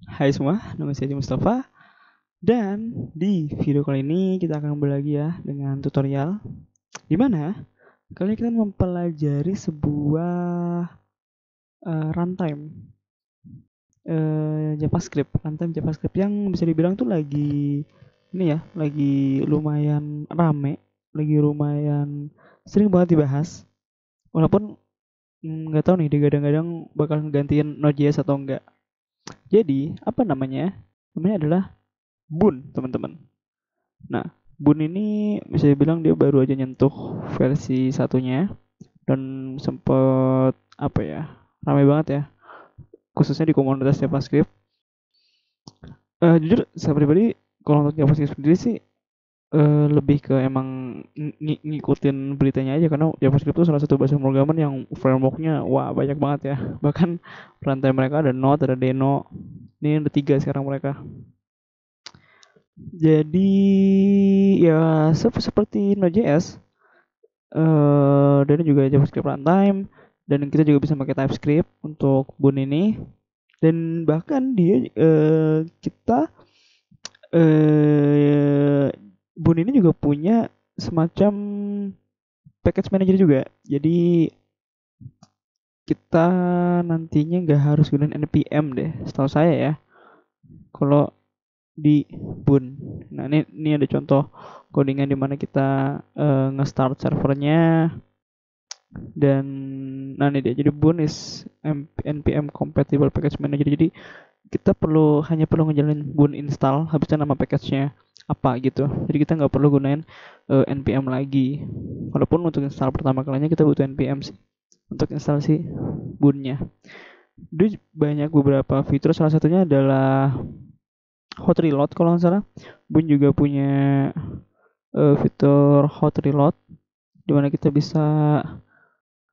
Hai semua, nama saya Mustafa dan di video kali ini kita akan kembali lagi ya dengan tutorial di mana kali ini kita mempelajari sebuah runtime runtime JavaScript yang bisa dibilang tuh lagi ini ya, lagi lumayan rame, lagi lumayan sering banget dibahas. Walaupun nggak tahu nih digadang-gadang bakal gantiin Node.js atau enggak. Jadi, apa namanya? Namanya adalah Boon, teman-teman. Nah, Boon ini bisa dibilang dia baru aja nyentuh versi satunya dan sempet apa ya, ramai banget ya, khususnya di komunitas JavaScript. Jujur, saya pribadi kalau untuk JavaScript sendiri sih lebih ke emang ngikutin beritanya aja karena JavaScript itu salah satu bahasa pemrograman yang frameworknya wah banyak banget ya. Bahkan rantai mereka ada Node, ada Deno. Ini ada 3 sekarang mereka. Jadi ya seperti Node.js, dan juga JavaScript runtime, dan kita juga bisa pakai TypeScript untuk Boon ini. Dan bahkan dia kita Boon ini juga punya semacam package manager juga. Jadi kita nantinya nggak harus gunain npm deh, setahu saya ya. Kalau di Boon. Nah, ini ada contoh codingan di mana kita nge-start servernya. Dan nah ini dia, jadi Boon is npm compatible package manager. Jadi kita hanya perlu ngejalanin Boon install, habisnya nama package-nya apa gitu. Jadi kita nggak perlu gunain npm lagi. Walaupun untuk install pertama kalinya kita butuh npm sih untuk instalasi Boon-nya. Dia banyak beberapa fitur, salah satunya adalah hot reload kalau nggak salah. Boon juga punya fitur hot reload di mana kita bisa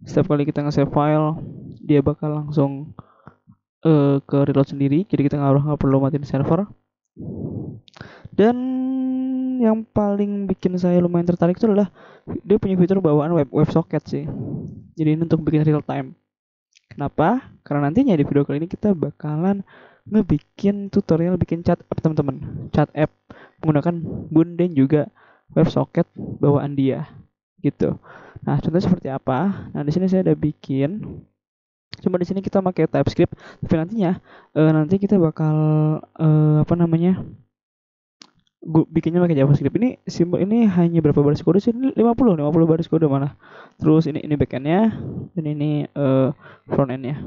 setiap kali kita nge-save file dia bakal langsung ke reload sendiri, jadi kita nggak perlu matiin server. Dan yang paling bikin saya lumayan tertarik itu adalah dia punya fitur bawaan WebSocket sih. Jadi ini untuk bikin real time. Kenapa? Karena nantinya di video kali ini kita bakalan ngebikin tutorial bikin chat app, teman-teman. Chat app menggunakan Boon dan juga WebSocket bawaan dia gitu. Nah, contohnya seperti apa? Nah, di sini saya udah bikin. Cuma di sini kita pakai TypeScript, tapi nantinya nanti kita bakal apa namanya? Bikinnya pakai JavaScript. Ini simbol ini hanya berapa baris kode sih? Ini 50 baris kode malah. Terus ini backendnya dan ini frontendnya.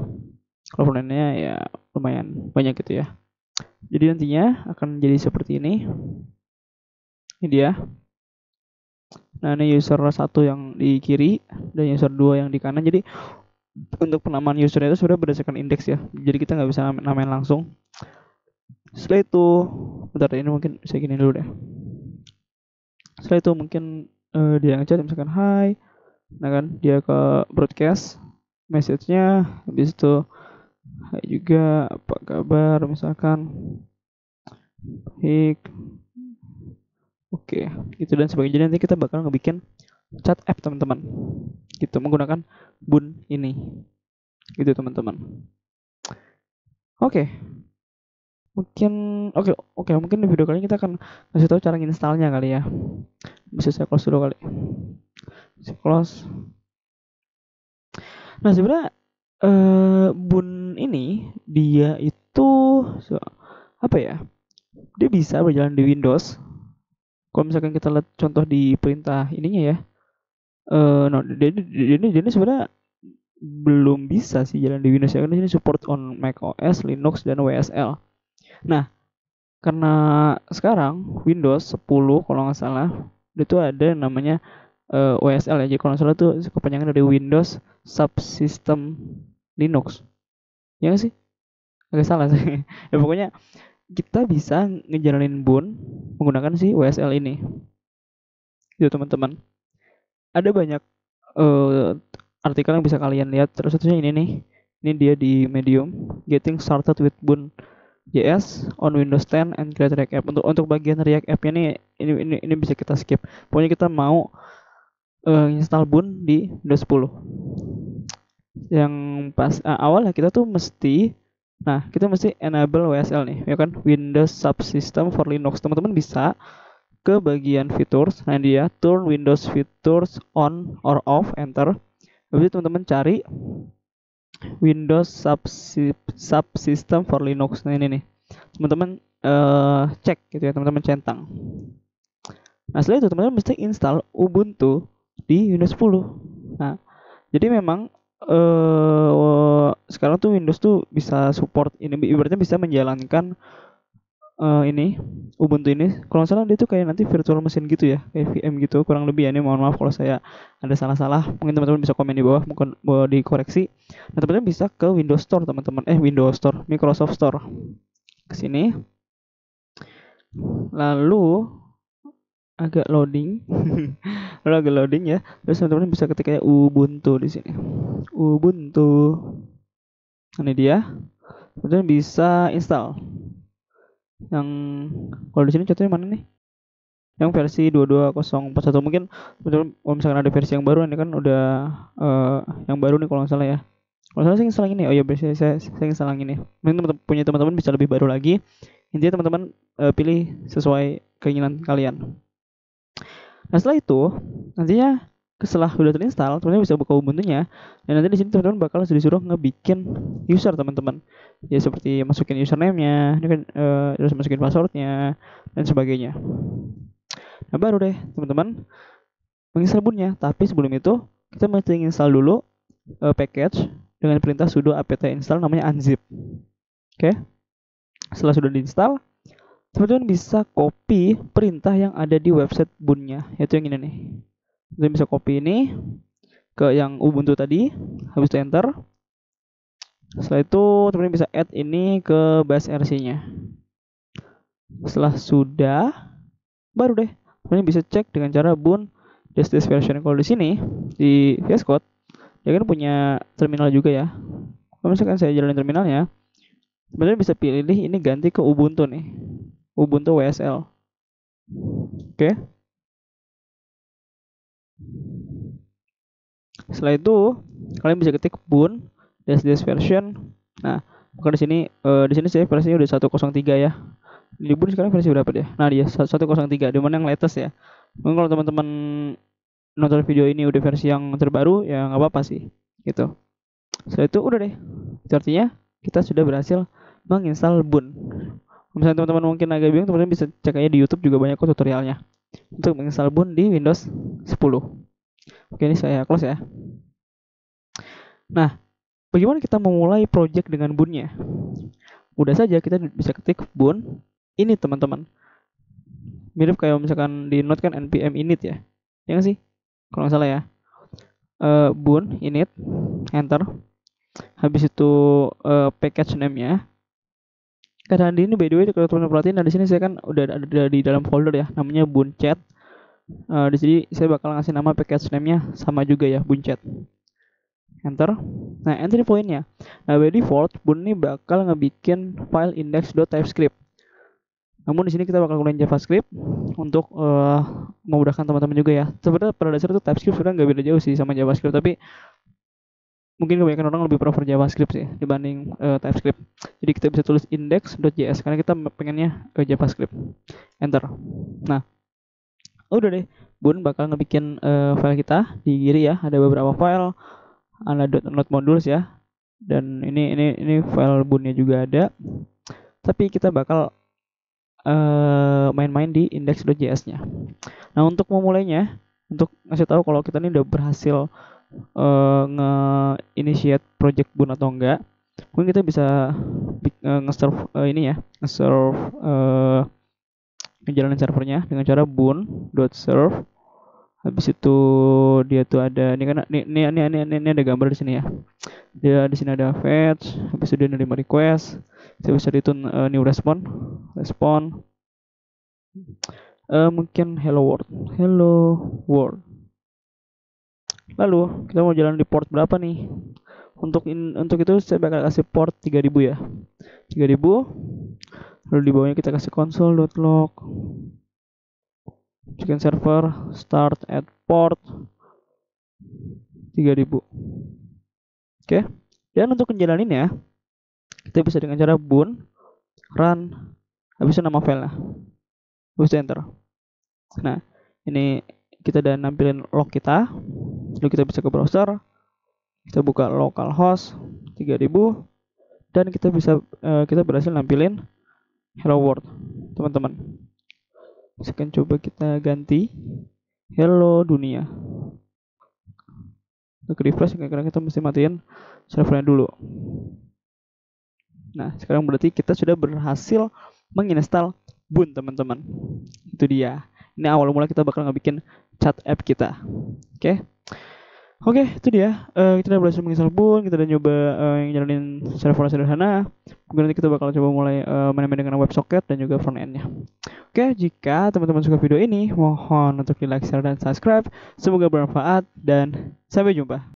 Kalau frontendnya ya lumayan banyak gitu ya. Jadi nantinya akan jadi seperti ini. Ini dia. Nah, ini user 1 yang di kiri dan user 2 yang di kanan. Jadi untuk penamaan user itu sudah berdasarkan indeks ya. Jadi kita nggak bisa namain langsung. Setelah itu, bentar ini mungkin saya gini dulu deh. Setelah itu mungkin dia ngechat misalkan hai, nah kan dia ke broadcast message-nya, habis itu hai juga apa kabar misalkan, baik, oke, gitu dan sebagainya. Jadi nanti kita bakal ngebikin chat app teman-teman, gitu menggunakan Boon ini, gitu teman-teman. Oke, mungkin oke mungkin di video kali ini kita akan kasih tahu cara installnya kali ya. Bisa saya close dulu kali. Saya close. Nah, sebenarnya Boon ini dia itu apa ya? Dia bisa berjalan di Windows. Kalau misalkan kita lihat contoh di perintah ininya ya. No, dia ini sebenarnya belum bisa sih jalan di Windows ya, karena ini support on Mac OS, Linux dan WSL. Nah, karena sekarang Windows 10 kalau nggak salah itu ada namanya WSL ya. Jadi kalau nggak salah tuh kepanjangan dari Windows Subsystem Linux. Ya nggak sih? Agak salah sih. Ya pokoknya kita bisa ngejalanin Boon menggunakan si WSL ini. Gitu teman-teman. Ada banyak uh, artikel yang bisa kalian lihat. Terus satunya ini nih. Ini dia di Medium. Getting started with Boon JS on Windows 10 and create React App. Untuk bagian React App-nya nih ini bisa kita skip. Pokoknya kita mau install Boon di Windows 10. Yang pas awalnya kita tuh mesti Nah, kita mesti enable WSL nih, ya kan? Windows Subsystem for Linux. Teman-teman bisa ke bagian features, nah dia turn Windows features on or off, enter. Habis itu teman-teman cari Windows Subsystem for Linux. Nah, ini nih. Teman-teman cek gitu ya, teman-teman centang. Nah, setelah itu teman-teman mesti install Ubuntu di Windows 10. Nah, jadi memang sekarang tuh Windows tuh bisa support ini, ibaratnya bisa menjalankan ini Ubuntu ini. Kalau nggak salah dia tuh kayak nanti virtual machine gitu ya, kayak VM gitu kurang lebih ya. Ini mohon maaf kalau saya ada salah-salah, mungkin teman-teman bisa komen di bawah, mungkin mau dikoreksi. Nah, teman-teman bisa ke Windows Store, teman-teman, Windows Store, Microsoft Store, ke sini, lalu agak loading. Lalu agak loading ya, terus teman-teman bisa ketik kayak Ubuntu di sini, Ubuntu. Ini dia, teman-teman bisa install yang, kalau di sini contohnya mana nih, yang versi 22041. Mungkin betul, kalau misalkan ada versi yang baru, ini kan udah yang baru nih kalau nggak salah ya. Kalau salah saya install yang ini. Oh ya, biasanya saya install yang ini. Mungkin punya teman-teman bisa lebih baru lagi. Intinya teman-teman pilih sesuai keinginan kalian. Nah, setelah itu nantinya setelah udah terinstall, teman-teman bisa buka Ubuntu-nya, dan nanti di sini teman-teman bakal disuruh ngebikin user, teman-teman. Ya seperti masukin username-nya, ini kan terus masukin password-nya dan sebagainya. Nah, baru deh teman-teman menginstal bunnya. Tapi sebelum itu kita mesti install dulu package dengan perintah sudo apt install namanya unzip. Oke. Setelah sudah diinstal, teman-teman bisa copy perintah yang ada di website bunnya, yaitu yang ini nih. Teman bisa copy ini ke yang Ubuntu tadi, habis itu enter. Setelah itu teman-teman bisa add ini ke base RC-nya. Setelah sudah, baru deh teman bisa cek dengan cara bun dash version. Kalau di sini di VS Code dia kan punya terminal juga ya. Kalau misalkan saya jalanin terminalnya, teman-teman bisa pilih ini ganti ke Ubuntu nih, Ubuntu WSL. Oke. Setelah itu kalian bisa ketik bun dash version. Nah, bukan di sini saya versinya udah 103 ya. Di bun sekarang versi berapa dia? Nah, dia 103, di mana yang latest ya. Mungkin kalau teman-teman nonton video ini udah versi yang terbaru ya nggak apa-apa sih gitu. Setelah itu udah deh, itu artinya kita sudah berhasil menginstal bun. Misalnya teman-teman mungkin agak bingung, teman-teman bisa cek aja di YouTube, juga banyak kok tutorialnya untuk menginstal bun di Windows 10. Oke, ini saya close ya. Nah, bagaimana kita memulai project dengan bunnya? Mudah saja, kita bisa ketik bun ini, teman-teman. Mirip kayak misalkan di Node kan npm init ya, ya nggak sih? Kalau nggak salah ya. Bun init, enter. Habis itu package name-nya. Karena di ini by the way kalau teman-teman perhatiin, nah di sini saya kan udah ada di dalam folder ya, namanya bunchat. Di sini saya bakal ngasih nama package name-nya sama juga ya, bunchat. Enter. Nah, entry point-nya. Nah, by default bun ini bakal ngebikin file index.typescript. Namun di sini kita bakal gunain JavaScript untuk memudahkan teman-teman juga ya. Sebenarnya pada dasarnya itu TypeScript sebenarnya nggak beda jauh sih sama JavaScript, tapi mungkin kebanyakan orang lebih prefer JavaScript sih dibanding TypeScript. Jadi kita bisa tulis index.js karena kita pengennya ke JavaScript. Enter. Nah, udah deh. Bun bakal ngebikin file kita di kiri ya. Ada beberapa file, ada .NET modules ya. Dan ini file bunnya juga ada. Tapi kita bakal main-main di index.js-nya. Nah, untuk memulainya, untuk ngasih tahu kalau kita ini udah berhasil nge-initiate project bun atau enggak, mungkin kita bisa nge-serve ini ya, nge-serve ngejalanin servernya dengan cara bun.serve. Habis itu dia tuh ada ini kan, ini ada gambar di sini ya. Dia di sini ada fetch, habis itu dia nerima request. Kita bisa return new respond. Mungkin hello world. Lalu kita mau jalan di port berapa nih? Untuk itu saya bakal kasih port 3000 ya. 3000. Lalu di bawahnya kita kasih console.log chicken server start at port 3000. Oke. Dan untuk menjalaninnya, Kita bisa dengan cara boon, run, habis itu nama filenya, habis itu enter. Nah, ini kita udah nampilin log kita. Lalu kita bisa ke browser, kita buka localhost 3000 dan kita berhasil nampilin hello world, teman-teman. Sekarang coba kita ganti hello dunia. Untuk refresh karena kita mesti matiin servernya dulu. Nah, sekarang berarti kita sudah berhasil menginstal Boon, teman-teman. Itu dia. Ini awal mula kita bakal ngebikin chat app kita. Oke. Oke, itu dia. Kita udah berhasil menginstal Boon, kita udah nyoba yang jalanin server sederhana. Mungkin nanti kita bakal coba mulai main-main dengan WebSocket dan juga front end-nya. Oke, jika teman-teman suka video ini, mohon untuk di like, share, dan subscribe. Semoga bermanfaat dan sampai jumpa.